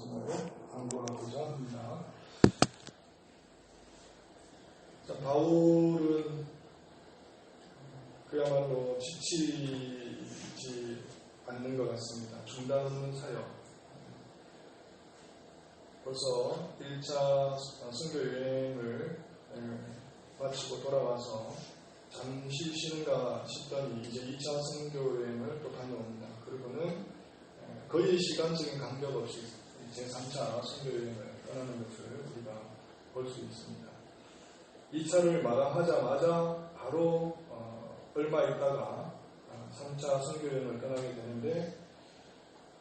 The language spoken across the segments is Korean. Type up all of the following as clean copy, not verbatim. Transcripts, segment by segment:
말씀으로 강구하고자 합니다. 자, 바울은 그야말로 지치지 않는 것 같습니다. 중단 없는 사역. 벌써 1차 선교 여행을 마치고 돌아와서 잠시 쉬는가 싶더니 이제 2차 선교 여행을 또 다녀옵니다. 그리고는 거의 시간적인 간격 없이 제3차 선교 여행을 떠나는 것을 우리가 볼 수 있습니다. 2차를 마감하자마자 바로 얼마 있다가 3차 선교 여행을 떠나게 되는데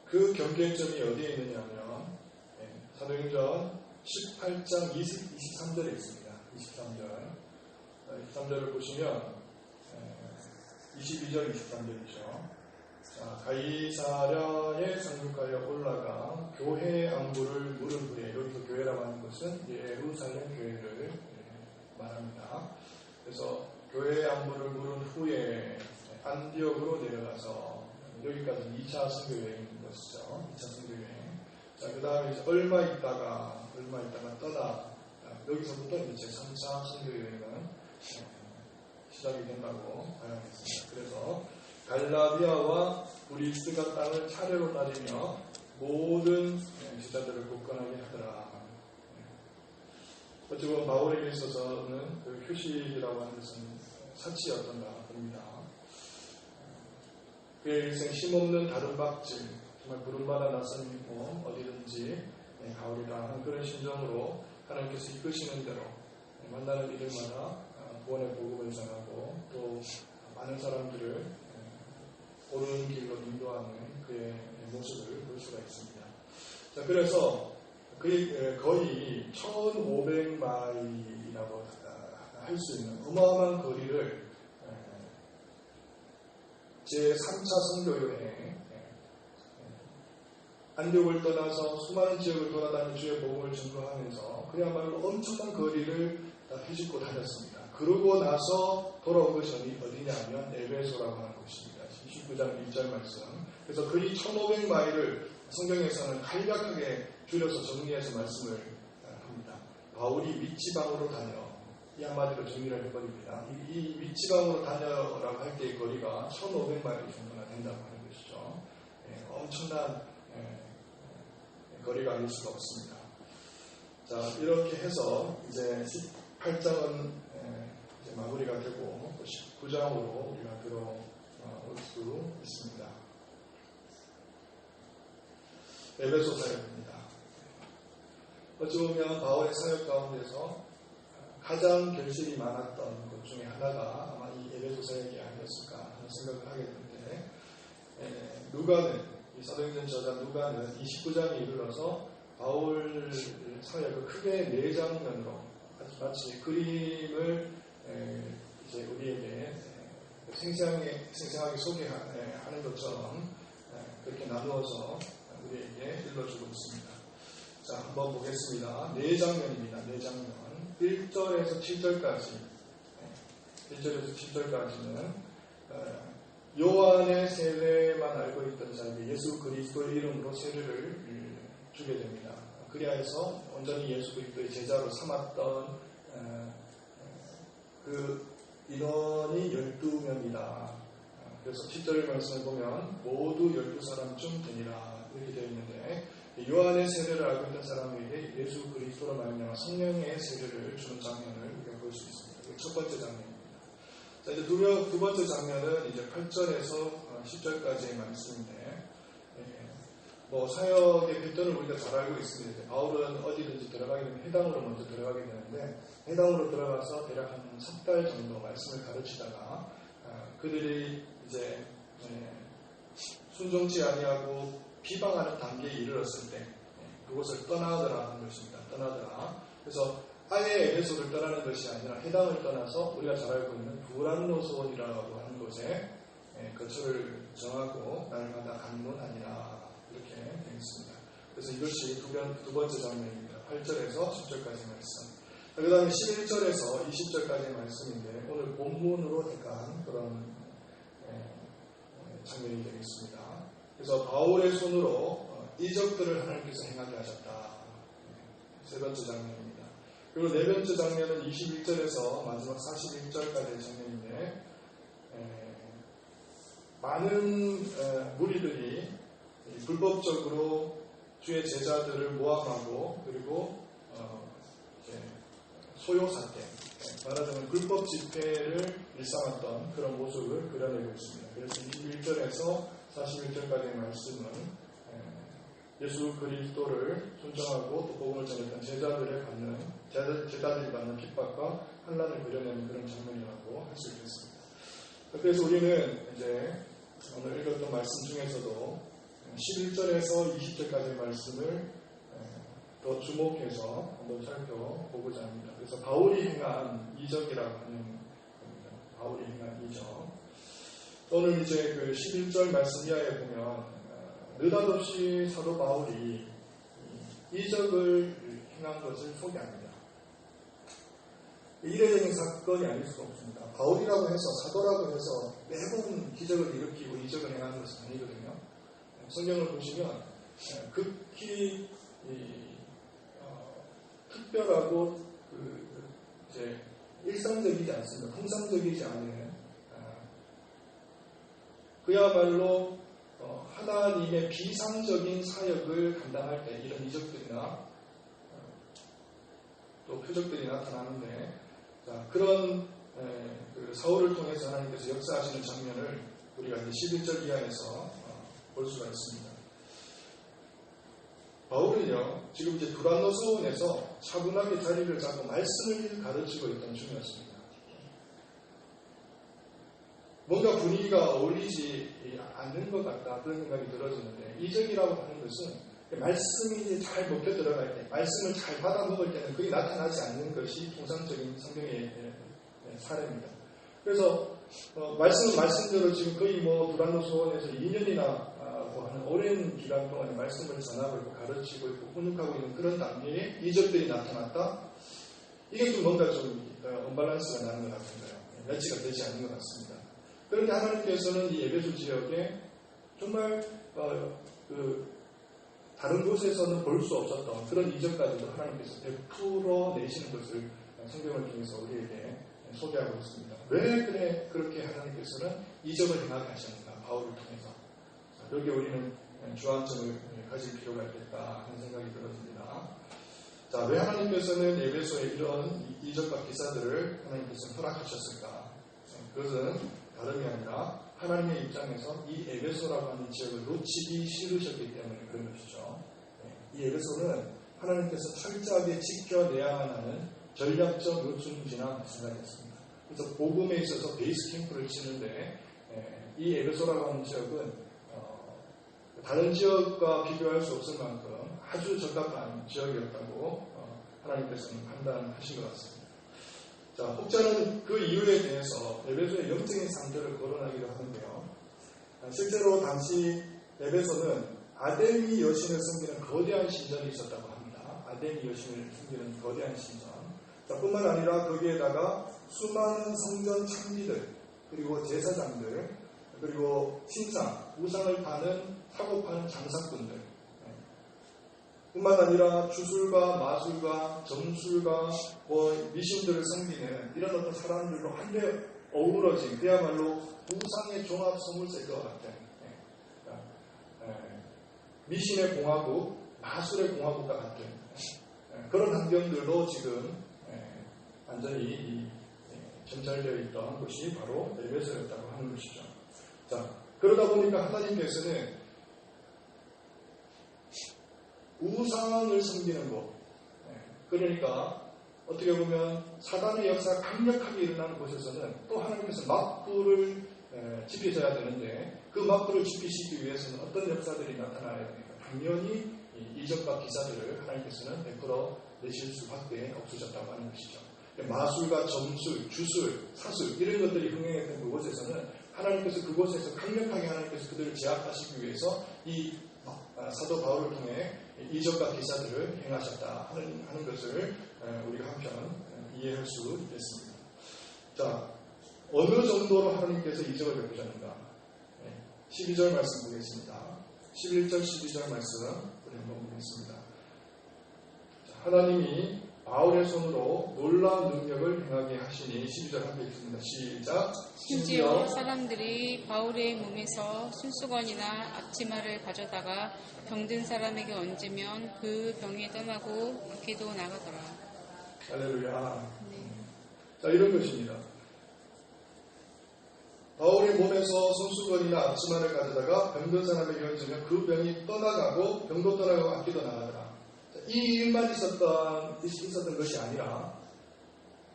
그 경계점이 어디에 있느냐면 사도행전 18장 23절에 있습니다. 23절을 보시면 22절 23절이죠. 가이사랴에 상륙하여 올라가 교회 안부를 물은 후에, 여기서 교회라고 하는 것은 예루살렘 교회를 말합니다. 그래서 교회 안부를 물은 후에 안디옥으로 내려가서 여기까지 2차 선교 여행인 것이죠. 2차 선교 여행. 자, 그 다음에 이제 얼마 있다가 떠나 여기서부터 이제 3차 선교 여행은 시작이 된다고 봐야겠습니다. 그래서 갈라디아와 브리스가 땅을 차례로 따지며 모든 제자들을 굳건하게 하더라. 어찌 보면 바울에게 있어서는 그 휴식이라고 하는 것은 사치였던가 봅니다. 그의 일생 힘없는 다른 박질, 정말 부름받아 나선 몸 어디든지 가오리라 하는 그런 심정으로 하나님께서 이끄시는 대로 만나는 이들마다 구원의 복음을 전하고 또 많은 사람들을 옳은 길로 인도하는 그의 모습을 볼 수가 있습니다. 자, 그래서 거의 1500마일이라고 할 수 있는 어마어마한 거리를 제3차 선교 여행 안디옥을 떠나서 수많은 지역을 돌아다니며 주의 복음을 증거하면서 그야말로 엄청난 거리를 헤집고 다녔습니다. 그러고 나서 돌아온 것이 어디냐면 에베소라고 하는 곳입니다. 29장 1절 말씀. 그래서 거의 1500마일을 성경에서는 간략하게 줄여서 정리해서 말씀을 합니다. 바울이 윗지방으로 다녀. 이 한마디로 정리를 해버립니다. 이 윗지방으로 다녀라고 할 때의 거리가 1500마일 정도나 된다고 하는 것이죠. 엄청난 거리가 아닐 수가 없습니다. 자, 이렇게 해서 이제 18장은 이제 마무리가 되고 19장으로 우리가 들어올 수 있습니다. 에베소 사역입니다. 어찌 보면 바울의 사역 가운데서 가장 결실이 많았던 것 중에 하나가 아마 이 에베소 사역이 아니었을까 하는 생각을 하게 되는데 누가는, 이 사도행전 저자 누가는 29장에 이르러서 바울 사역을 크게 4장면으로 마치 그림을 이제 우리에게 생생하게 소개하는 것처럼 그렇게 나누어서 우리에게 일러주고 있습니다. 자, 한번 보겠습니다. 4장면입니다. 4장면. 1절에서 7절까지 1절에서 7절까지는 요한의 세례만 알고 있던 자에게 예수 그리스도의 이름으로 세례를 주게 됩니다. 그리하여서 온전히 예수 그리스도의 제자로 삼았던 그 인원이 12명이다. 그래서 10절 말씀을 보면 모두 12사람쯤 되니라 이렇게 되어 있는데 요한의 세례를 알고 있던 사람에게 예수 그리스도로 말미암아 성령의 세례를 주는 장면을 우리가 볼 수 있습니다. 첫 번째 장면입니다. 자, 이제 두 번째 장면은 이제 8절에서 10절까지의 말씀인데 사역의 패턴을 우리가 잘 알고 있습니다. 바울은 어디든지 들어가게 되면 해당으로 먼저 들어가게 되는데 해당으로 들어가서 대략 한 3달 정도 말씀을 가르치다가 그들이 이제 순종치 아니하고 비방하는 단계에 이르렀을 때 그곳을 떠나더라 하는 것입니다. 떠나더라. 그래서 아예 에베소를 떠나는 것이 아니라 해당을 떠나서 우리가 잘 알고 있는 두란노소원이라고 하는 곳에 거처를 정하고 날마다 강론하니라 이렇게 되어 있습니다. 그래서 이것이 두 번째 장면입니다. 8절에서 10절까지 말씀. 그 다음에 11절에서 20절까지의 말씀인데 오늘 본문으로 택한 그런 장면이 되겠습니다. 그래서 바울의 손으로 이적들을 하나님께서 행하게 하셨다. 세 번째 장면입니다. 그리고 네 번째 장면은 21절에서 마지막 41절까지의 장면인데 많은 무리들이 불법적으로 주의 제자들을 모함하고 그리고 소요사태, 말하자면 불법 집회를 일삼았던 그런 모습을 그려내고 있습니다. 그래서 21절에서 41절까지의 말씀은 예수 그리스도를 존중하고 또 복음을 전했던 제자들이 받는 핍박과 환난을 그려내는 그런 장면이라고 할 수 있겠습니다. 그래서 우리는 이제 오늘 읽었던 말씀 중에서도 11절에서 20절까지의 말씀을 더 주목해서 한번 살펴보고자 합니다. 그래서 바울이 행한 이적이라고 하는 겁니다. 바울이 행한 이적. 오늘 이제 그 11절 말씀 이하에 보면 느닷없이 사도 바울이 이적을 행한 것을 소개합니다. 이례적인 사건이 아닐 수가 없습니다. 바울이라고 해서 사도라고 해서 매번 기적을 일으키고 이적을 행하는 것은 아니거든요. 성경을 보시면 극히 특별하고 이제 일상적이지 않습니다. 통상적이지 않은 그야말로 하나님의 비상적인 사역을 감당할 때 이런 이적들이나 또 표적들이 나타나는데 그런 그 사울을 통해서 하나님께서 역사하시는 장면을 우리가 이제 11절 이하에서 볼 수가 있습니다. 바울은요, 지금 이제 두란노 서원에서 차분하게 자리를 잡고 말씀을 가르치고 있던 중이었습니다. 뭔가 분위기가 어울리지 않는 것 같다 그런 생각이 들어지는데 이적이라고 하는 것은 말씀이 잘 먹혀 들어갈 때 말씀을 잘 받아 먹을 때는 그게 나타나지 않는 것이 통상적인 성경의 사례입니다. 그래서 말씀은 말씀대로 지금 거의 두란노 소원에서 2년이나 하는 오랜 기간 동안에 말씀을 전하고 있고 가르치고 있고 훈육하고 있는 그런 단계에 이적들이 나타났다. 이게 좀 뭔가 좀 언밸런스가 나는 것 같은데요. 매치가 되지 않는 것 같습니다. 그런데 하나님께서는 이 에베소 지역에 정말 다른 곳에서는 볼 수 없었던 그런 이적까지도 하나님께서 베풀어 내시는 것을 성경을 통해서 우리에게 소개하고 있습니다. 왜 그렇게 하나님께서는 이적을 행하게 하셨는가? 바울을 통해서. 여기에 우리는 주안점을 가질 필요가 있겠다 하는 생각이 들어집니다. 자, 왜 하나님께서는 에베소에 이런 이적과 기사들을 하나님께서 허락하셨을까? 그것은 다름이 아니라 하나님의 입장에서 이 에베소라고 하는 지역을 놓치기 싫으셨기 때문에 그런 것이죠. 이 에베소는 하나님께서 철저하게 지켜내야만 하는 전략적 요충지나 마찬가지였습니다. 그래서 복음에 있어서 베이스 캠프를 치는데 이 에베소라고 하는 지역은 다른 지역과 비교할 수 없을 만큼 아주 적합한 지역이었다고 하나님께서는 판단하신 것 같습니다. 자, 혹자는 그 이유에 대해서 에베소의 영적인 상태를 거론하기도 하는데요. 실제로 당시 에베소는 아데미 여신을 섬기는 거대한 신전이 있었다고 합니다. 아데미 여신을 섬기는 거대한 신전. 자, 뿐만 아니라 거기에다가 수많은 성전 창기들, 그리고 제사장들, 그리고 신상, 우상을 파는 사고 파는 장사꾼들, 뿐만 아니라 주술가, 마술가, 점술가, 미신들을 섬기는 이런 어떤 사람들로 한데 어우러진 그야말로 우상의 종합 소물세트와 같은 미신의 공화국, 마술의 공화국과 같은 그런 환경들로 지금 완전히 점철되어 있던 곳이 바로 에베소였다고 하는 것이죠. 자, 그러다 보니까 하나님께서는 우상을 섬기는 곳, 그러니까 어떻게 보면 사단의 역사가 강력하게 일어나는 곳에서는 또 하나님께서 막불을 지피셔야 되는데 그 막불을 지피시기 위해서는 어떤 역사들이 나타나야 됩니까? 당연히 이적과 기사들을 하나님께서는 베풀어 내실 수밖에 없으셨다고 하는 것이죠. 마술과 점술, 주술, 사술 이런 것들이 흥행했던 그곳에서는 하나님께서 그곳에서 강력하게 하나님께서 그들을 제압하시기 위해서 이 사도 바울을 통해 이적과 기사들을 행하셨다 하는 것을 우리가 한편 이해할 수 있겠습니다. 자, 어느 정도로 하나님께서 이적을 베푸셨는가? 12절 말씀 보겠습니다. 11절, 12절 말씀 우리 한번 보겠습니다. 하나님이 바울의 손으로 놀라운 능력을 행하게 하시니 12절 함께 읽습니다. 시작. 심지어 사람들이 바울의 몸에서 손수건이나 앞치마를 가져다가 병든 사람에게 얹으면 그 병이 떠나고 밖에도 나가더라. 할렐루야. 네. 자, 이런 것입니다. 바울의 몸에서 손수건이나 앞치마를 가져다가 병든 사람에게 얹으면 그 병이 떠나가고 병도 떠나가고 악기도 나가더라. 자, 이 일만 있었던 것이 아니라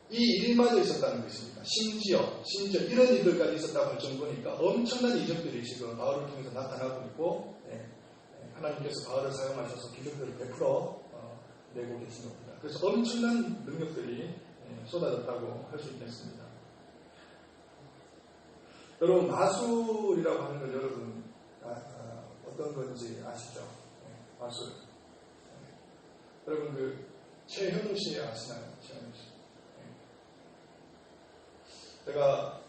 이 일마저 있었다는 것입니다. 심지어 이런 일들까지 있었다고 할 정도니까 엄청난 이적들이 지금 바울을 통해서 나타나고 있고 하나님께서 바울을 사용하셔서 기적들을 베풀어 내고 계신 겁니다. 그래서 엄청난 능력들이 쏟아졌다고 할 수 있겠습니다. 여러분, 마술이라고 하는 건 여러분 어떤 건지 아시죠? 마술. 여러분, 그 최현우 씨 아시나요? 최현우 씨. 제가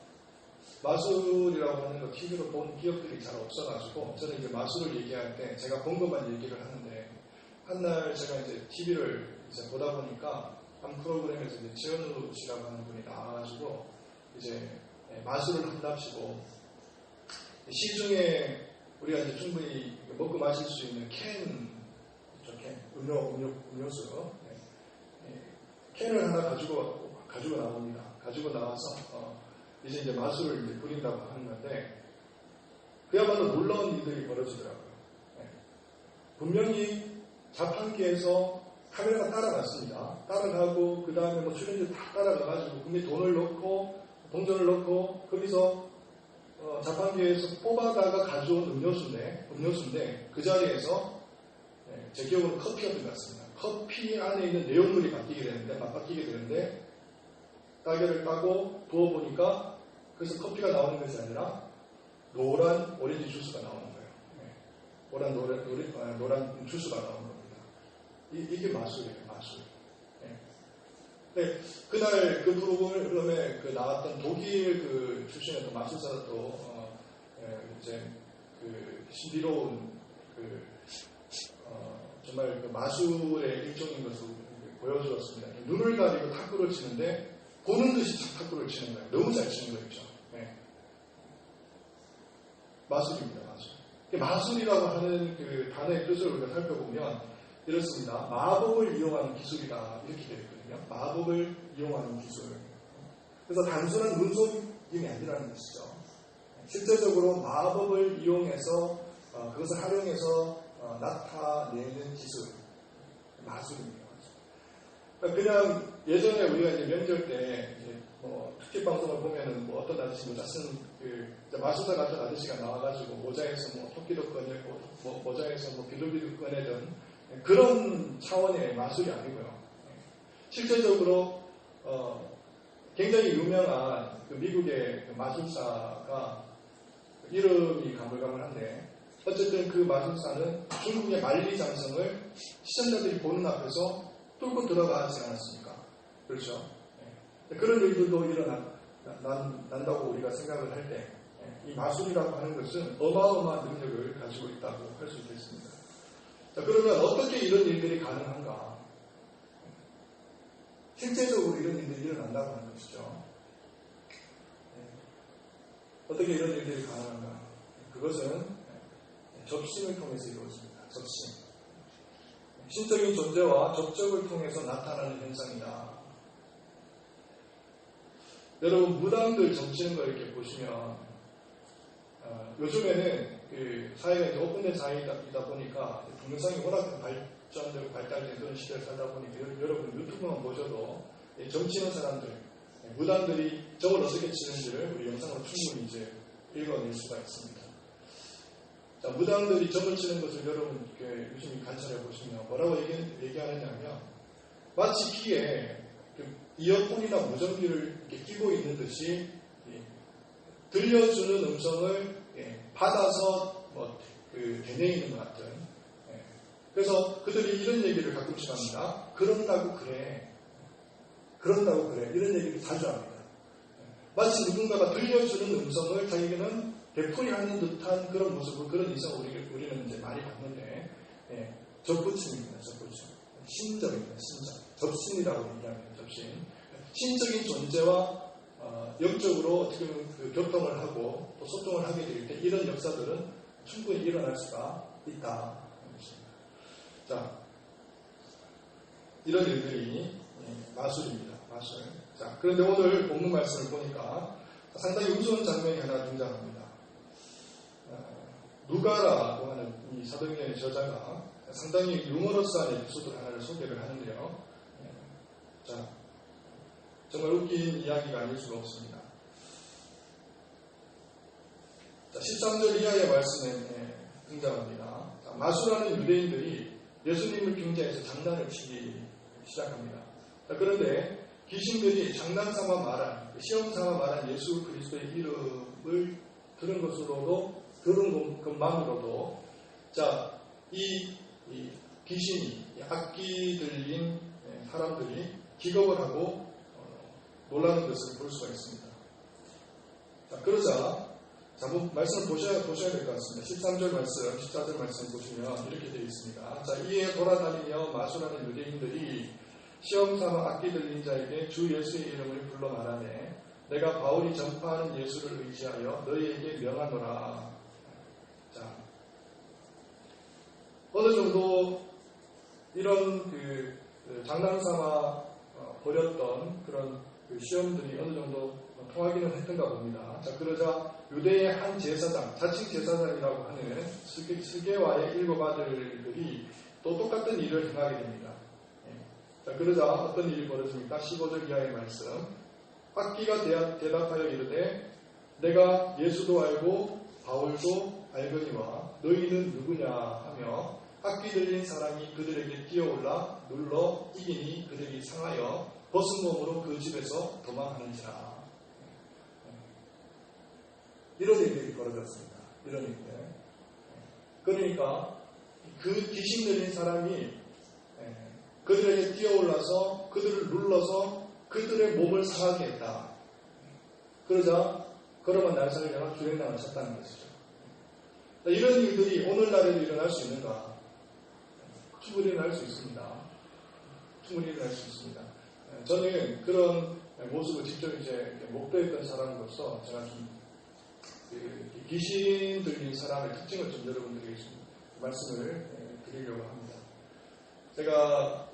마술이라고 하는 거 TV로 본 기억들이 잘 없어가지고 저는 이제 마술을 얘기할 때 제가 본 것만 얘기를 하는데, 한날 제가 이제 TV를 이제 보다 보니까 한 프로그램에서 이제 최현우 씨라고 하는 분이 나와가지고 이제 마술을 한답시고 시중에 우리가 이제 충분히 먹고 마실 수 있는 음료수 캔을 하나 가지고 나옵니다. 가지고 나와서 이제 마술을 이제 부린다고 하는 건데, 그야말로 놀라운 일들이 벌어지더라고요. 분명히 자판기에서 카메라가 따라갔습니다. 따라가고 그 다음에 뭐 출연료 다 따라가가지고 분명히 돈을 넣고 동전을 넣고 거기서 자판기에서 뽑아다가 가져온 음료수인데 그 자리에서 제 기억으로 커피였던 것 같습니다. 커피 안에 있는 내용물이 바뀌게 되는데 따개를 따고 부어보니까 그래서 커피가 나오는 것이 아니라 노란 오렌지 주스가 나오는 거예요. 노란 주스가 나오는 겁니다. 이게 마술이에요, 마술. 네, 그날 그 프로그램에 나왔던 독일 그 출신의 마술사도 이제 그 신비로운 정말 그 마술의 일종인 것을 보여주었습니다. 눈을 가리고 탁구를 치는데 보는 듯이 탁구를 치는 거예요. 너무 잘 치는 거죠. 마술입니다, 마술. 마술이라고 하는 그 단어의 뜻을 우리가 살펴보면 이렇습니다. 마법을 이용하는 기술이다, 이렇게 되어 있거든요. 마법을 이용하는 기술. 그래서 단순한 눈속임이 아니라는 것이죠. 실제적으로 마법을 이용해서 그것을 활용해서 나타내는 기술, 마술입니다. 그냥 예전에 우리가 이제 명절 때 특집 방송을 보면은 어떤 아저씨 모자 쓴 마술사 같은 아저씨가 나와가지고 모자에서 토끼도 꺼내고 모자에서 비둘기도 꺼내던 그런 차원의 마술이 아니고요. 실제적으로 굉장히 유명한 그 미국의 그 마술사가 이름이 가물가물한데, 어쨌든 그 마술사는 중국의 만리장성을 시청자들이 보는 앞에서 뚫고 들어가지 않았습니까? 그렇죠? 그런 일들도 난다고 우리가 생각을 할 때, 이 마술이라고 하는 것은 어마어마한 능력을 가지고 있다고 할 수 있겠습니다. 자, 그러면 어떻게 이런 일들이 가능한가? 실제적으로 이런 일들이 일어난다고 하는 것이죠. 어떻게 이런 일들이 가능한가? 그것은 접신을 통해서 이루어집니다. 접신. 신적인 존재와 접촉을 통해서 나타나는 현상이다. 여러분, 무당들 점치는 거 이렇게 보시면 요즘에는 그 사회가 이제 오픈된 사회이다 보니까 동영상이 워낙 발전되고 발달된 그런 시대를 살다 보니까 여러분 유튜브만 보셔도 점치는 사람들, 무당들이 점을 어떻게 치는지를 우리 영상으로 충분히 이제 읽어낼 수가 있습니다. 자, 무당들이 점을 치는 것을 여러분 유심히 관찰해 보시면 뭐라고 얘기하느냐면, 마치 귀에 이어폰이나 무전기를 이렇게 끼고 있는 듯이 들려주는 음성을 받아서 되뇌이는 것 같은. 그래서 그들이 이런 얘기를 가끔씩 합니다. 그런다고 그래. 이런 얘기를 자주 합니다. 마치 누군가가 들려주는 음성을 자기에게는 되풀이하는 듯한 그런 모습을, 그런 인상을 우리는 이제 많이 봤는데, 접붙임입니다. 접붙임. 신적입니다. 신적. 접신이라고 얘기합니다. 접신. 신적인 존재와 영적으로 어떻게 보면 그 교통을 하고 또 소통을 하게 될 때 이런 역사들은 충분히 일어날 수가 있다. 자, 이런 일들이 마술입니다. 마술. 자, 그런데 오늘 본문 말씀을 보니까 상당히 우스운 장면이 하나 등장합니다. 누가라고 하는 이 사도행전의 저자가 상당히 유머러스한 에피소드 하나를 소개를 하는데요. 자, 정말 웃긴 이야기가 아닐 수가 없습니다. 자, 13절 이하의 말씀에 등장합니다. 자, 마술하는 유대인들이 예수님을 경계해서 장난을 치기 시작합니다. 자, 그런데 귀신들이 장난삼아 말한, 시험삼아 말한 예수 그리스도의 이름을 들은 것만으로도 자, 이 귀신이, 악기 들린 사람들이 기겁을 하고 놀라는 것을 볼 수가 있습니다. 자, 그러자, 자, 말씀을 보셔야 될 것 같습니다. 13절 말씀, 14절 말씀 보시면 이렇게 되어 있습니다. 자, 이에 돌아다니며 마술하는 유대인들이 시험삼아 악기 들린 자에게 주 예수의 이름을 불러 말하네. 내가 바울이 전파하는 예수를 의지하여 너희에게 명하노라. 자, 어느 정도 이런 장난삼아 벌였던 그런 시험들이 어느 정도 통하기는 했던가 봅니다. 자, 그러자 유대의 한 제사장, 자칭 제사장이라고 하는 스게와의 일곱 아들들이 또 똑같은 일을 행하게 됩니다. 자, 그러자 어떤 일이 벌어집니까? 15절 이하의 말씀. 악기가 대답하여 이르되 내가 예수도 알고 바울도 알거니와 너희는 누구냐 하며 악기 들린 사람이 그들에게 뛰어올라 눌러 이기니 그들이 상하여 벗은 몸으로 그 집에서 도망하는지라. 이런 일들이 벌어졌습니다. 이런 일들. 그러니까 그 귀신 들린 사람이 그들에게 뛰어올라서 그들을 눌러서 그들의 몸을 상하게 했다. 그러자 그러면 날상을 향한 주행당을 쳤다는 것이죠. 이런 일들이 오늘날에도 일어날 수 있는가? 충분히 일어날 수 있습니다. 충분히 일어날 수 있습니다. 저는 그런 모습을 직접 이제 목도했던 사람으로서 제가 좀 귀신 들린 사람의 특징을 좀 여러분들에게 좀 말씀을 드리려고 합니다. 제가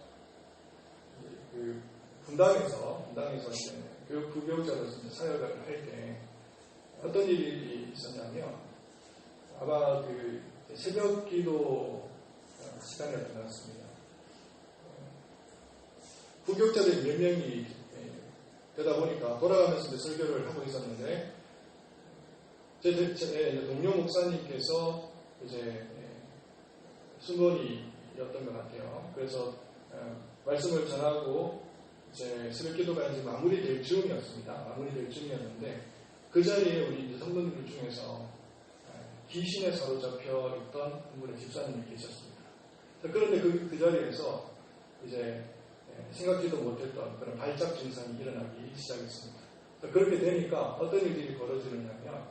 분당에서 이제 부교육자로서 사역을 할 때 어떤 일이 있었냐면 아마 새벽 기도 시간이었던 것 같습니다. 부교육자들이 몇 명이 되다 보니까 돌아가면서 설교를 하고 있었는데 제 동료 목사님께서 이제 순번이었던 것 같아요. 그래서 말씀을 전하고 이제 새벽 기도가 이제 마무리될 즈음이었습니다. 마무리될 즈음이었는데 그 자리에 우리 성도님들 중에서 귀신에 사로잡혀 있던 한 분의 집사님이 계셨습니다. 그런데 그 자리에서 이제 생각지도 못했던 그런 발작 증상이 일어나기 시작했습니다. 그렇게 되니까 어떤 일들이 벌어지느냐면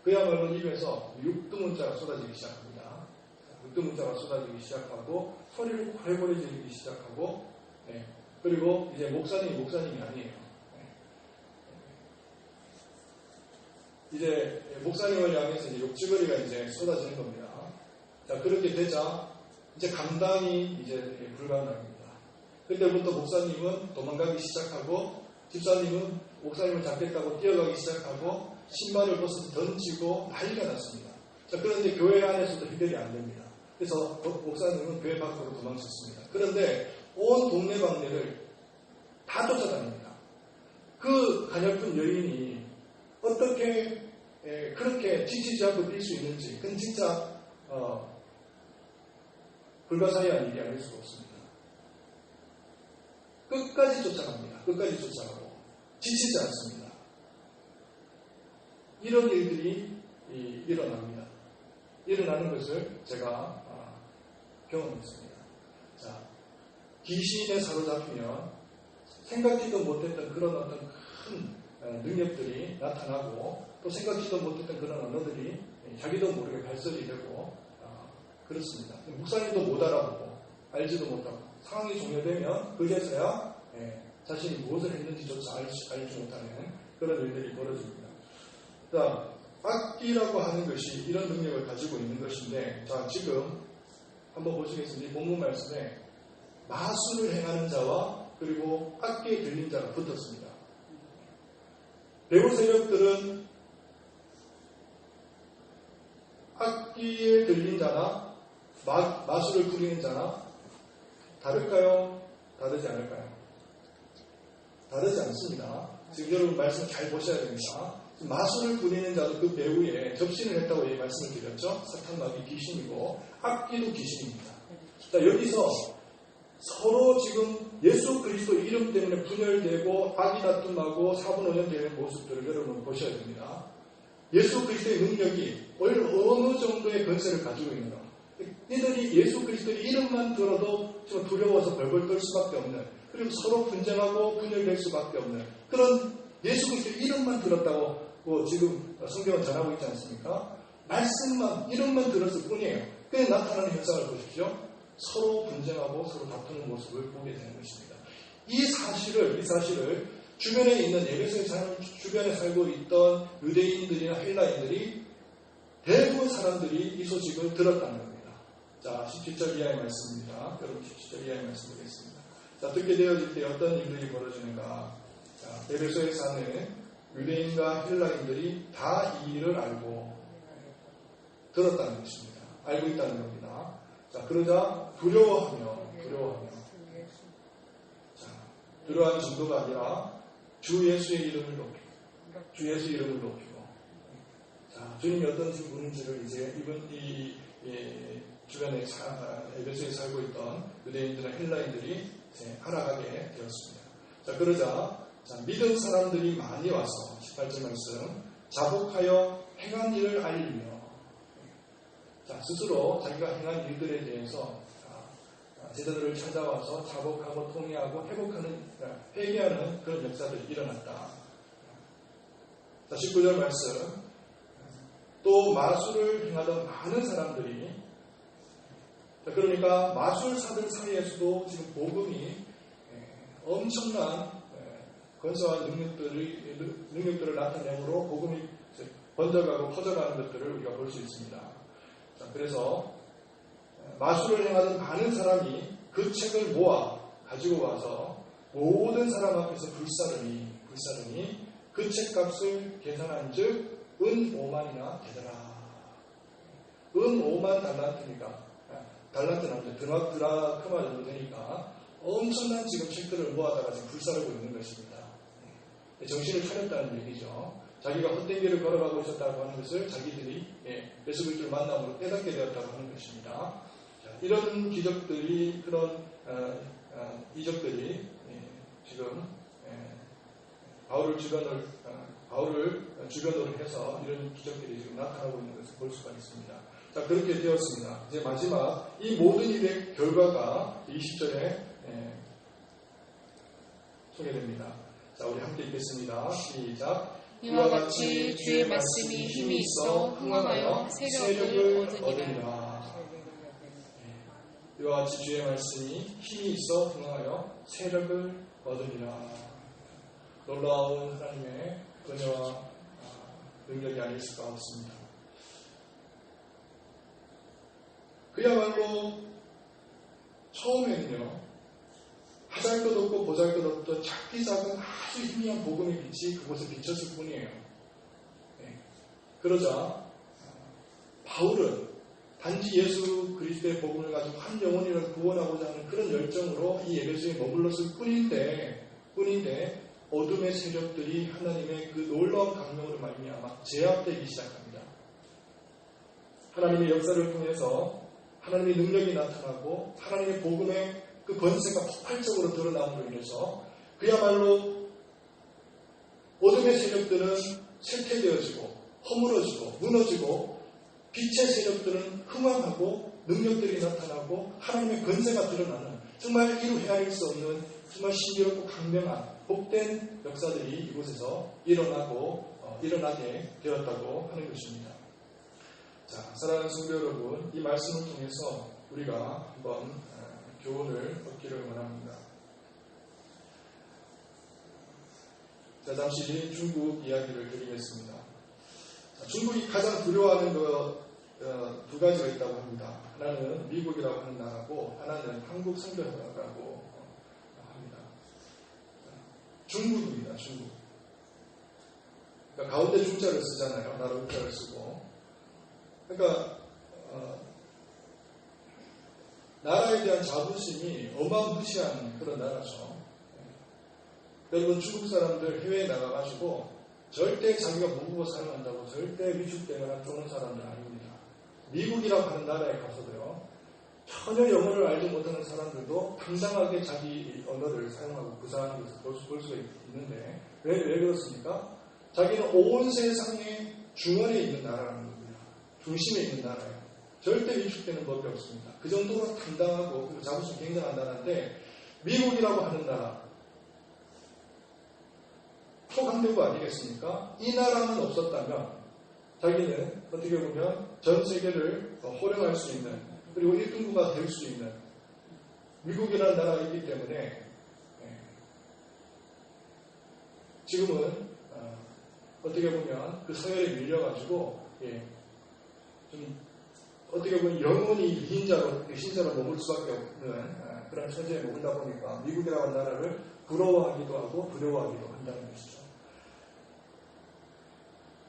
그야말로 입에서 육두문자가 쏟아지기 시작합니다. 육두문자가 쏟아지기 시작하고 소리를 고래고래 지르기 시작하고 그리고 이제 목사님이 아니에요. 이제 목사님을 향해서 이제 욕지거리가 이제 쏟아지는 겁니다. 자, 그렇게 되자 이제 감당이 이제 불가능합니다. 그때부터 목사님은 도망가기 시작하고 집사님은 목사님을 잡겠다고 뛰어가기 시작하고 신발을 벗어 던지고 난리가 났습니다. 자, 그런데 교회 안에서도 해결이 안 됩니다. 그래서 목사님은 교회 밖으로 도망쳤습니다. 그런데 온 동네방네를 다 쫓아다닙니다. 그 가냘픈 여인이 어떻게 그렇게 지치지 않고 뛸 수 있는지 그건 진짜 불가사의한 일이 아닐 수가 없습니다. 끝까지 쫓아갑니다. 끝까지 쫓아가고 지치지 않습니다. 이런 일들이 일어납니다. 일어나는 것을 제가 경험했습니다. 자, 귀신에 사로잡히면 생각지도 못했던 그런 어떤 큰 능력들이 나타나고 또 생각지도 못했던 그런 언어들이 자기도 모르게 발설이 되고 그렇습니다. 목사님도 못 알아보고 알지도 못하고 상황이 종료되면 그제서야 자신이 무엇을 했는지조차 알지 못하는 그런 일들이 벌어집니다. 자, 악기라고 하는 것이 이런 능력을 가지고 있는 것인데, 자, 지금 한번 보시겠습니다. 본문 말씀에 마술을 행하는 자와 그리고 악기에 들린 자가 붙었습니다. 배우 세력들은 악기에 들린 자나 마술을 부리는 자나 다를까요? 다르지 않을까요? 다르지 않습니다. 지금 여러분 말씀 잘 보셔야 됩니다. 마술을 부리는 자도 그 배우에 접신을 했다고 말씀을 드렸죠. 사탄마귀 귀신이고 악기도 귀신입니다. 자, 여기서 서로 지금 예수 그리스도 이름 때문에 분열되고 악이 다툼하고 사분오전되는 모습들을 여러분 보셔야 됩니다. 예수 그리스도의 능력이 어느 정도의 권세를 가지고 있는가. 이들이 예수 그리스도의 이름만 들어도 좀 두려워서 벌벌 떨 수밖에 없는, 그리고 서로 분쟁하고 분열될 수밖에 없는 그런 예수 그리스도의 이름만 들었다고 지금 성경은 전하고 있지 않습니까? 말씀만, 이름만 들었을 뿐이에요. 그에 나타나는 현상을 보십시오. 서로 분쟁하고 서로 다투는 모습을 보게 되는 것입니다. 이 사실을 주변에 있는 주변에 살고 있던 유대인들이나 헬라인들이 대부분 사람들이 이 소식을 들었다는 겁니다. 자, 17절 이하의 말씀입니다. 여러분 17절 이하의 말씀 보겠습니다. 자, 듣게 되어질 때 어떤 일들이 벌어지는가. 자, 에베소에 사는 유대인과 헬라인들이 다 이 일을 알고 들었다는 것입니다. 알고 있다는 겁니다. 자, 그러자 두려워하는 정도가 아니라 주 예수의 이름을 높이고, 자, 주님이 어떤 분인지를 이제 이 주변에 에베소에 살고 있던 유대인들과 헬라인들이 이제 알아가게 되었습니다. 자, 그러자 믿은 사람들이 많이 와서 18절 말씀, 자복하여 행한 일을 알리며, 자, 스스로 자기가 행한 일들에 대해서 제자들을 찾아와서 자복하고 통회하고 회개하는 그런 역사들이 일어났다. 자, 19절 말씀, 또 마술을 행하던 많은 사람들이, 그러니까 마술사들 사이에서도 지금 복음이 엄청난 권세와 능력들을 나타내므로 복음이 번져가고 퍼져가는 것들을 우리가 볼 수 있습니다. 자, 그래서 마술을 행하던 많은 사람이 그 책을 모아 가지고 와서 모든 사람 앞에서 불사르니 그 책값을 계산한 즉 은 5만이나 되더라. 은 5만 달란트니까, 달란트는 드라크마 정도 되니까 엄청난 지금 책들을 모아다가 지금 불사르고 있는 것입니다. 정신을 차렸다는 얘기죠. 자기가 헛된 길을 걸어가고 있었다고 하는 것을 자기들이 예수 그리스도를 만남으로 깨닫게 되었다고 하는 것입니다. 자, 이런 기적들이, 그런 이적들이 지금 바울을 주변으로 해서 이런 기적들이 지금 나타나고 있는 것을 볼 수가 있습니다. 자, 그렇게 되었습니다. 이제 마지막 이 모든 일의 결과가 20절에 소개됩니다. 자, 우리 함께 읽겠습니다. 시작. 이와 같이 주의 말씀이 힘이 있어 흥황하여 세력을 얻으리라. 이와 같이 주의 말씀이 힘이 있어 흥황하여 세력을 얻으리라. 놀라운 하나님의 은혜와 능력이 아닐 수가 없습니다. 그야말로 처음에는요, 하잘것없고 보잘것없던 작디 작은 아주 희미한 복음의 빛이 그곳에 비쳤을 뿐이에요. 그러자 바울은 단지 예수 그리스도의 복음을 가지고 한 영혼이라도 구원하고자 하는 그런 열정으로 이 에베소에 머물렀을 뿐인데 어둠의 세력들이 하나님의 그 놀라운 강령으로 말미암아 제압되기 시작합니다. 하나님의 역사를 통해서 하나님의 능력이 나타나고 하나님의 복음의 그 권세가 폭발적으로 드러남으로 인해서 그야말로 어둠의 세력들은 쇠퇴되어지고 허물어지고 무너지고 빛의 세력들은 흥황하고 능력들이 나타나고 하나님의 권세가 드러나는 정말 이루 헤아릴 수 없는 정말 신기롭고 강력한 복된 역사들이 이곳에서 일어나게 되었다고 하는 것입니다. 자, 사랑하는 성도 여러분, 이 말씀을 통해서 우리가 한번 교훈을 얻기를 원합니다. 자, 잠시 중국 이야기를 드리겠습니다. 자, 중국이 가장 두려워하는 두 가지가 있다고 합니다. 하나는 미국이라고 하는 나라고 하나는 한국 선교사라고 합니다. 중국입니다. 중국. 그러니까 가운데 중자를 쓰잖아요. 나라 국자를 쓰고. 그러니까 나라에 대한 자부심이 어마무시한 그런 나라죠. 여러분 중국 사람들 해외에 나가가지고 절대 자기가 모국어 사용한다고 절대 위축되거나 쪼는 사람들 아닙니다. 미국이라고 하는 나라에 가서도요. 전혀 영어를 알지 못하는 사람들도 당당하게 자기 언어를 사용하고 구사하는 것을 볼 수가 있는데 왜 그렇습니까? 자기는 온 세상의 중원에 있는 나라라는 겁니다. 중심에 있는 나라예요. 절대 위축되는 법이 없습니다. 그 정도로 당당하고 그리고 자부심 굉장한 나라인데 미국이라고 하는 나라 초강대국 아니겠습니까? 이 나라만 없었다면 자기는 어떻게 보면 전 세계를 호령할 수 있는 그리고 1등국가 될 수 있는 미국이라는 나라가 있기 때문에 지금은 어떻게 보면 그 서열에 밀려가지고 좀 어떻게 보면 영원히 신자로 머물 수밖에 없는 그런 처지에 머물다 보니까 미국이라고 하는 나라를 부러워하기도 하고 두려워하기도 한다는 것이죠.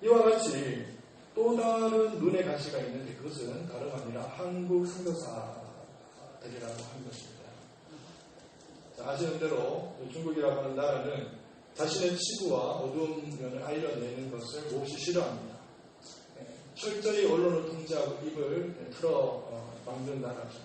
이와 같이 또 다른 눈의 가시가 있는데 그것은 다름 아니라 한국 선교사들이라고 하는 것입니다. 자, 아시는 대로 중국이라고 하는 나라는 자신의 치부와 어두운 면을 알려내는 것을 몹시 싫어합니다. 철저히 언론을 통제하고 입을 틀어 막는 나라죠.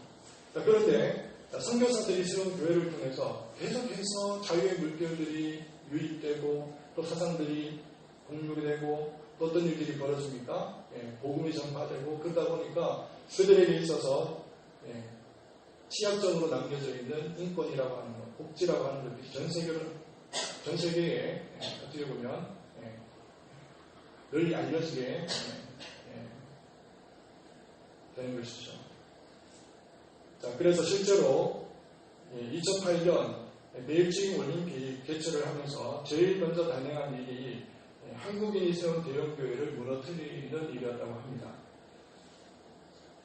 자, 그런데 선교사들이 세운 교회를 통해서 계속해서 자유의 물결들이 유입되고 또 사상들이 공유이 되고 또 어떤 일들이 벌어집니까? 복음이 전파되고 그러다 보니까 그들에게 있어서 치약적으로 남겨져 있는 인권이라고 하는 것, 복지라고 하는 것이 전 세계에 어떻게 보면 널리 알려지게 되는 것이죠. 자, 그래서 실제로 2008년 베이징 올림픽 개최를 하면서 제일 먼저 단행한 일이 한국인이 세운 대형교회를 무너뜨리는 일이었다고 합니다.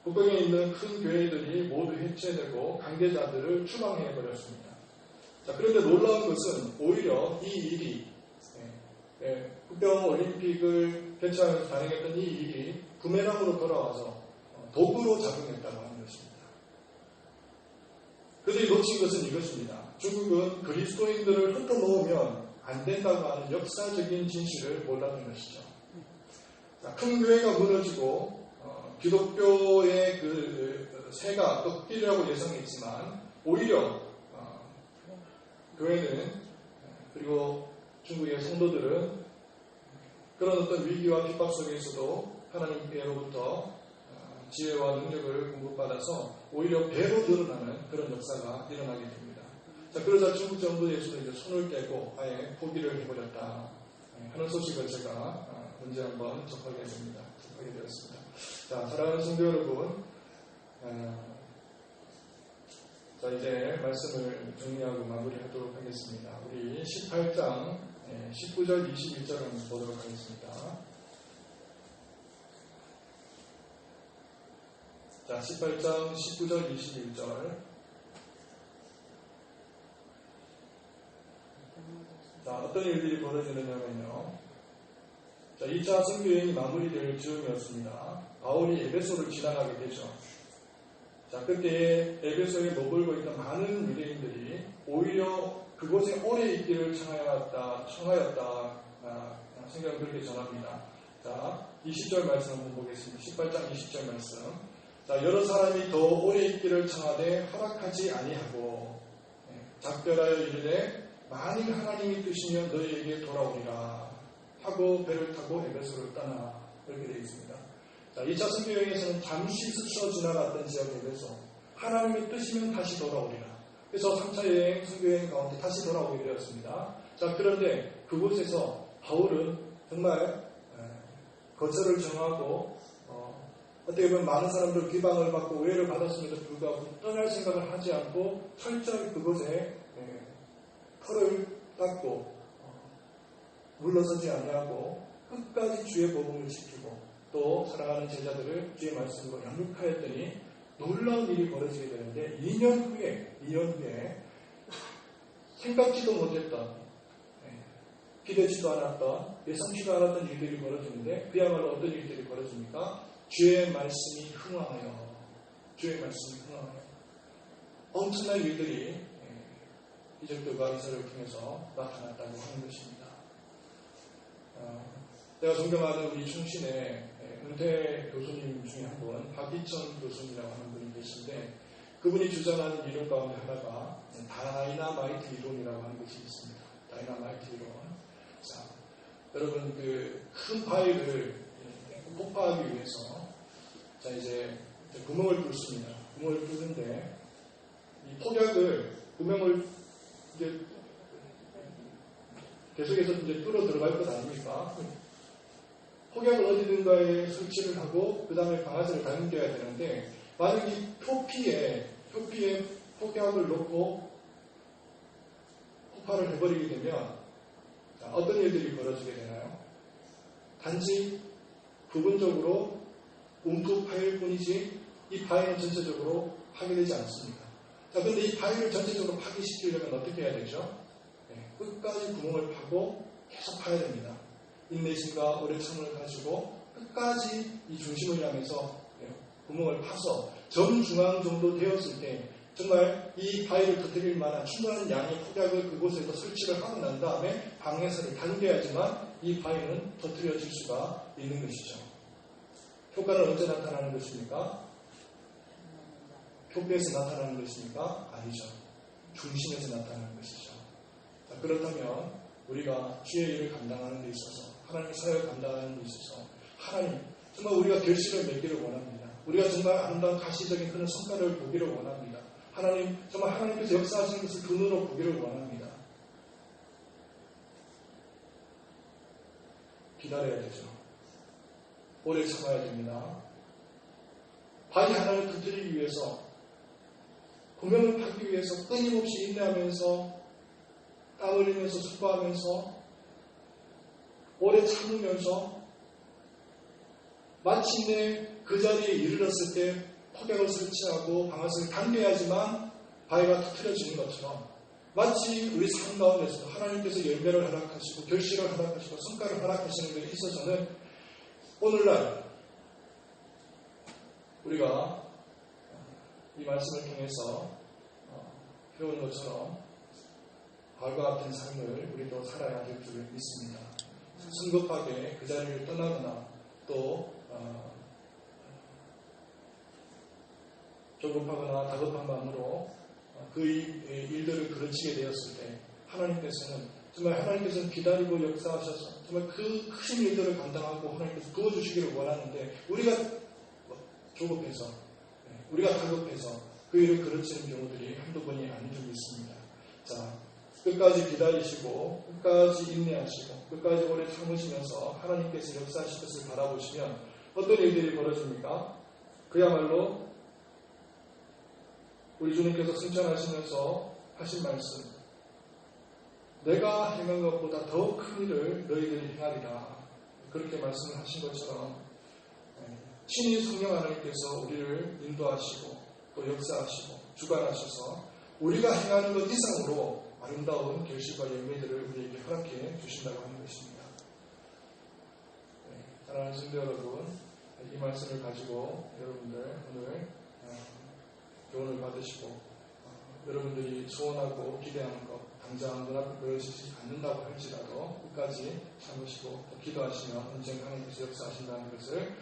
북경에 있는 큰 교회들이 모두 해체되고 관계자들을 추방해버렸습니다. 자, 그런데 놀라운 것은 오히려 이 일이 북경 올림픽을 개최하면서 단행했던 이 일이 부메랑으로 돌아와서 도구로 작용했다고 하는 것입니다. 그들이 놓친 것은 이것입니다. 중국은 그리스도인들을 흩어놓으면 안 된다고 하는 역사적인 진실을 몰랐던 것이죠. 자, 큰 교회가 무너지고 기독교의 그 세가 꺾이려고 예상했지만 오히려 교회는 그리고 중국의 성도들은 그런 어떤 위기와 핍박 속에서도 하나님께로부터 지혜와 능력을 공급받아서 오히려 배로 늘어나는 그런 역사가 일어나게 됩니다. 자, 그러자 중국 정부에서도 이제 손을 떼고 아예 포기를 해버렸다 하는 소식을 제가 언제 한번 접하게 되었습니다. 자, 사랑하는 성도 여러분, 자, 이제 말씀을 정리하고 마무리하도록 하겠습니다. 우리 18장 19절 21절 한번 보도록 하겠습니다. 자, 18장 19절 21절. 자, 어떤 일들이 벌어지느냐면요. 자, 2차 선교여행이 마무리될 즈음이었습니다. 바울이 에베소를 지나가게 되죠. 자, 그때 에베소에 머물고 있던 많은 유대인들이 오히려 그곳에 오래 있기를 청하였다. 성경은 그렇게 전합니다. 자, 20절 말씀 한번 보겠습니다. 18장 20절 말씀. 자, 여러 사람이 더 오래 있기를 청하되 허락하지 아니하고 작별하여 이르되 만일 하나님이 뜻이면 너희에게 돌아오리라 하고 배를 타고 에베소를 떠나 이렇게 되어 있습니다. 자, 2차 선교여행에서는 잠시 스쳐 지나갔던 지역 에베소 하나님의 뜻이면 다시 돌아오리라 그래서 3차 여행, 선교여행 가운데 다시 돌아오게 되었습니다. 자, 그런데 그곳에서 바울은 정말 거처를 정하고 어떻게 보면 많은 사람들 비방을 받고 오해를 받았음에도 불구하고 떠날 생각을 하지 않고 철저히 그곳에 털을 닦고 물러서지 아니하고 끝까지 주의 복음을 지키고 또 사랑하는 제자들을 주의 말씀으로 양육하였더니 놀라운 일이 벌어지게 되는데 2년 후에 생각지도 못했던 기대치도 않았던 예상치도 않았던 일들이 벌어지는데 그야말로 어떤 일들이 벌어집니까? 주의 말씀이 흥황하여 엄청난 일들이 이적들과 기사를 통해서 나타났다고 하는 것입니다. 내가 존경하는 우리 충신의 은퇴 교수님 중에 한 분, 박기천 교수님이라고 하는 분이 계신데 그분이 주장하는 이론 가운데 하나가 다이나마이트 이론이라고 하는 것이 있습니다. 다이나마이트 이론. 자, 여러분 그 큰 바위를 폭파하기 위해서 자 이제 구멍을 뚫습니다. 구멍을 뚫는데 이 폭약을 구멍을 이제 계속해서 이제 뚫어 들어갈 것 아닙니까? 폭약을 어디든가에 설치를 하고 그 다음에 방아쇠를 당겨야 되는데 만약 이 표피에 폭약을 놓고 폭발을 해버리게 되면 어떤 일들이 벌어지게 되나요? 단지 부분적으로 움푹 파일 뿐이지 이 바위는 전체적으로 파괴되지 않습니다. 자, 그런데 이 바위를 전체적으로 파괴시키려면 어떻게 해야 되죠? 끝까지 구멍을 파고 계속 파야 됩니다. 인내심과 오래 참을 가지고 끝까지 이 중심을 향해서 구멍을 파서 정중앙 정도 되었을 때 정말 이 바위를 터뜨릴 만한 충분한 양의 폭약을 그곳에서 설치를 하고 난 다음에 방해선을 당겨야지만 이 바위는 터뜨려질 수가 있는 것이죠. 효과는 언제 나타나는 것입니까? 표피에서 나타나는 것입니까? 아니죠. 중심에서 나타나는 것이죠. 자, 그렇다면 우리가 주의 일을 감당하는 데 있어서 하나님의 사역을 감당하는 데 있어서 하나님 정말 우리가 결실을 맺기를 원합니다. 우리가 정말 아름다운 가시적인 그런 성과를 보기를 원합니다. 하나님 정말 하나님께서 역사하시는 것을 두 눈으로 보기를 원합니다. 기다려야 되죠. 오래 참아야 됩니다. 바위 하나를 터뜨리기 위해서 구멍을 파기 위해서 끊임없이 인내하면서 땀 흘리면서 슬퍼하면서 오래 참으면서 마침내 그 자리에 이르렀을 때 폭약을 설치하고 방아쇠를 당겨야지만 바위가 터뜨려지는 것처럼 마치 우리 삶 가운데서 하나님께서 열매를 허락하시고 결실을 허락하시고 성과를 허락하시는 데 있어서는 오늘날 우리가 이 말씀을 통해서 배운 것처럼 바울과 같은 삶을 우리도 살아야 될 줄 믿습니다. 성급하게 그 자리를 떠나거나 또 조급하거나 다급한 마음으로 그 일들을 그르치게 되었을 때 하나님께서는 정말 하나님께서는 기다리고 역사하셔서 정말 그 큰 일들을 감당하고 하나님께서 도와주시기를 원하는데 우리가 조급해서 우리가 다급해서 그 일을 그르치는 경우들이 한두 번이 아닌 줄 믿습니다. 자, 끝까지 기다리시고 끝까지 인내하시고 끝까지 오래 참으시면서 하나님께서 역사하실 것을 바라보시면 어떤 일들이 벌어집니까? 그야말로 우리 주님께서 승천하시면서 하신 말씀, 내가 행한 것보다 더 큰 일을 너희들이 행하리라. 그렇게 말씀을 하신 것처럼 친히 성령 하나님께서 우리를 인도하시고 또 역사하시고 주관하셔서 우리가 행하는 것 이상으로 아름다운 결실과 열매들을 우리에게 허락해 주신다고 하는 것입니다. 사랑하는 성도 여러분, 이 말씀을 가지고 여러분들 오늘 교훈을 받으시고 여러분들이 소원하고 기대하는 것 당장 눈앞에 보여지지 않는다고 할지라도 끝까지 참으시고 또 기도하시면 언젠가 하나님께서 역사하신다는 것을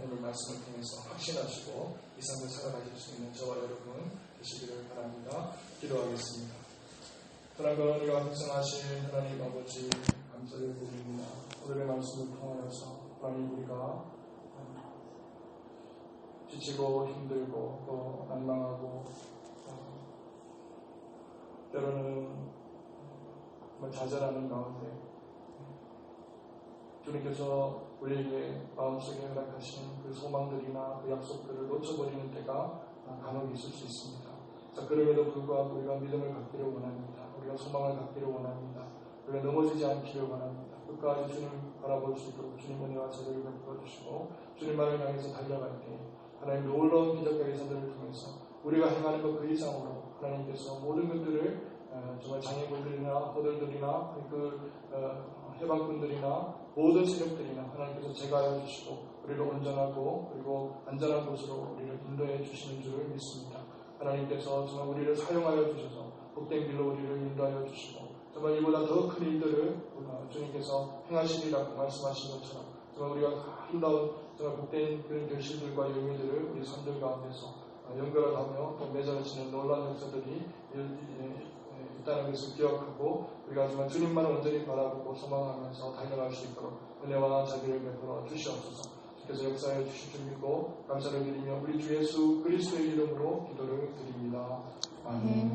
오늘 말씀을 통해서 확신하시고 이 삶을 살아가실 수 있는 저와 여러분 되시기를 바랍니다. 기도하겠습니다. 사랑과 은혜가 풍성하신 하나님 아버지 감사를 드립니다. 오늘의 말씀을 통하여서 하나님 우리가 지치고 힘들고 또 난망하고 때로는 정말 좌절하는 가운데 주님께서 우리에게 마음속에 허락하신 그 소망들이나 그 약속들을 놓쳐버리는 때가 간혹 있을 수 있습니다. 자, 그럼에도 불구하고 우리가 믿음을 갖기를 원합니다. 우리가 소망을 갖기를 원합니다. 우리가 넘어지지 않기를 원합니다. 끝까지 주님 바라볼 수 있도록 주님 은혜와 자비를 베풀어 주시고 주님만을 향해서 달려갈 때 하나님 놀라운 기적과 예사들을 통해서 우리가 행하는 것 그 이상으로 하나님께서 모든 것들을 정말 장애물들이나 허들들이나 그 해방꾼들이나 모든 세력들이나 하나님께서 제거하여 주시고 우리를 온전하고 그리고 안전한 곳으로 우리를 인도해 주시는 줄을 믿습니다. 하나님께서 정말 우리를 사용하여 주셔서 복된 길로 우리를 인도하여 주시고 정말 이보다 더 큰 일들을 주님께서 행하시리라고 말씀하신 것처럼 정말 우리가 아름다운 정말 복된 그런 결실들과 열매들을 우리 삶들 가운데서 연결하며 또 맺어지는 놀라운 역사들이 있다는 것을 기억하고 우리가 정말 주님만을 온전히 바라보고 소망하면서 달려갈 수 있도록 은혜와 자비를 베풀어 주시옵소서. 주께서 역사해 주실 줄 믿고 감사를 드리며 우리 주 예수 그리스도의 이름으로 기도를 드립니다. 아멘.